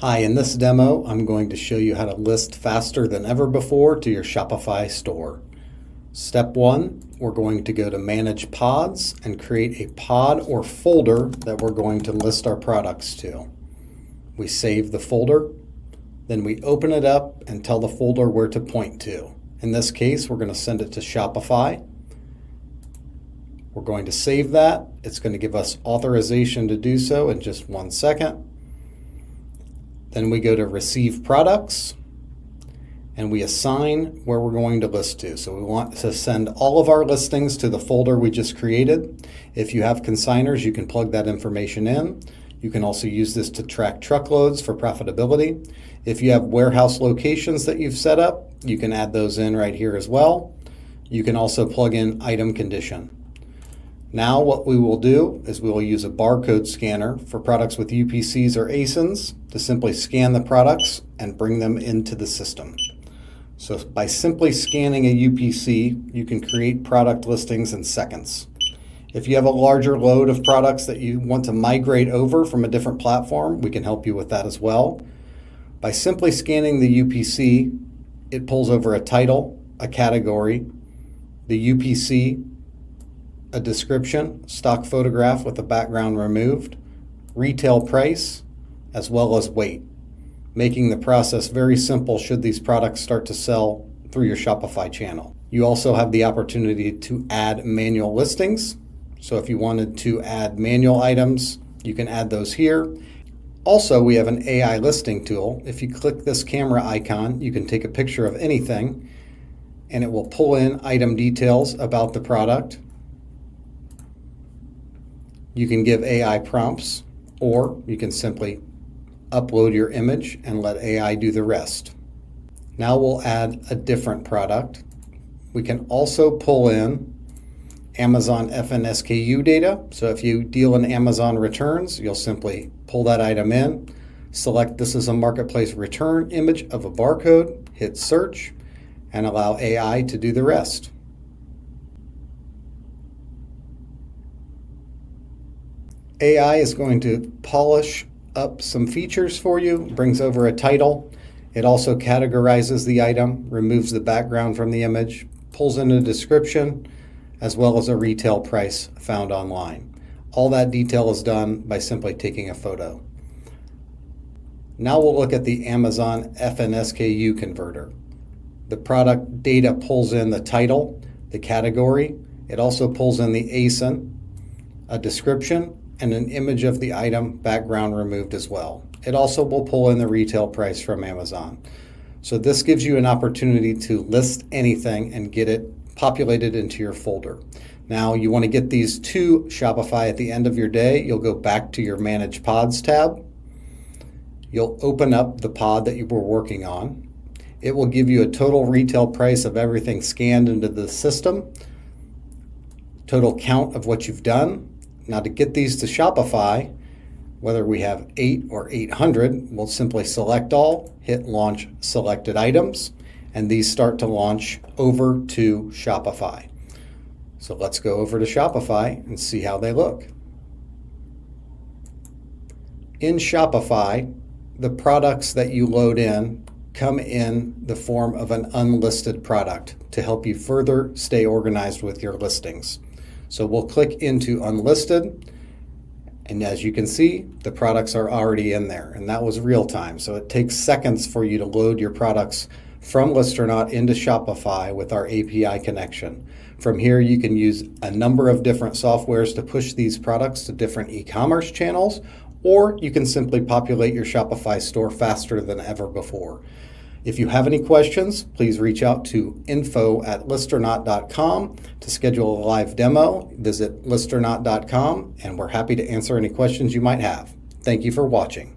Hi, in this demo, I'm going to show you how to list faster than ever before to your Shopify store. Step 1, we're going to go to Manage Pods and create a pod or folder that we're going to list our products to. We save the folder, then we open it up and tell the folder where to point to. In this case, we're going to send it to Shopify. We're going to save that. It's going to give us authorization to do so in just 1 second. Then we go to Receive Products, and we assign where we're going to list to. So we want to send all of our listings to the folder we just created. If you have consigners, you can plug that information in. You can also use this to track truckloads for profitability. If you have warehouse locations that you've set up, you can add those in right here as well. You can also plug in item condition. Now what we will do is we will use a barcode scanner for products with UPCs or ASINs to simply scan the products and bring them into the system. So by simply scanning a UPC, you can create product listings in seconds. If you have a larger load of products that you want to migrate over from a different platform, we can help you with that as well. By simply scanning the UPC, it pulls over a title, a category, the UPC, a description, stock photograph with the background removed, retail price, as well as weight, making the process very simple should these products start to sell through your Shopify channel. You also have the opportunity to add manual listings. So if you wanted to add manual items, you can add those here. Also, we have an AI listing tool. If you click this camera icon, you can take a picture of anything and it will pull in item details about the product. You can give AI prompts, or you can simply upload your image and let AI do the rest. Now we'll add a different product. We can also pull in Amazon FNSKU data. So if you deal in Amazon returns, you'll simply pull that item in, select this is a marketplace return image of a barcode, hit search, and allow AI to do the rest. AI is going to polish up some features for you, brings over a title. It also categorizes the item, removes the background from the image, pulls in a description, as well as a retail price found online. All that detail is done by simply taking a photo. Now we'll look at the Amazon FNSKU converter. The product data pulls in the title, the category. It also pulls in the ASIN, a description, and an image of the item, background removed as well. It also will pull in the retail price from Amazon. So this gives you an opportunity to list anything and get it populated into your folder. Now you want to get these to Shopify at the end of your day. You'll go back to your Manage Pods tab. You'll open up the pod that you were working on. It will give you a total retail price of everything scanned into the system, total count of what you've done. Now to get these to Shopify, whether we have 8 or 800, we'll simply select all, hit launch selected items, and these start to launch over to Shopify. So let's go over to Shopify and see how they look. In Shopify, the products that you load in come in the form of an unlisted product to help you further stay organized with your listings. So we'll click into unlisted, and as you can see, the products are already in there, and that was real time. So it takes seconds for you to load your products from Listernaut into Shopify with our API connection. From here, you can use a number of different softwares to push these products to different e-commerce channels, or you can simply populate your Shopify store faster than ever before. If you have any questions, please reach out to info@listernaut.com to schedule a live demo. Visit listernaut.com, and we're happy to answer any questions you might have. Thank you for watching.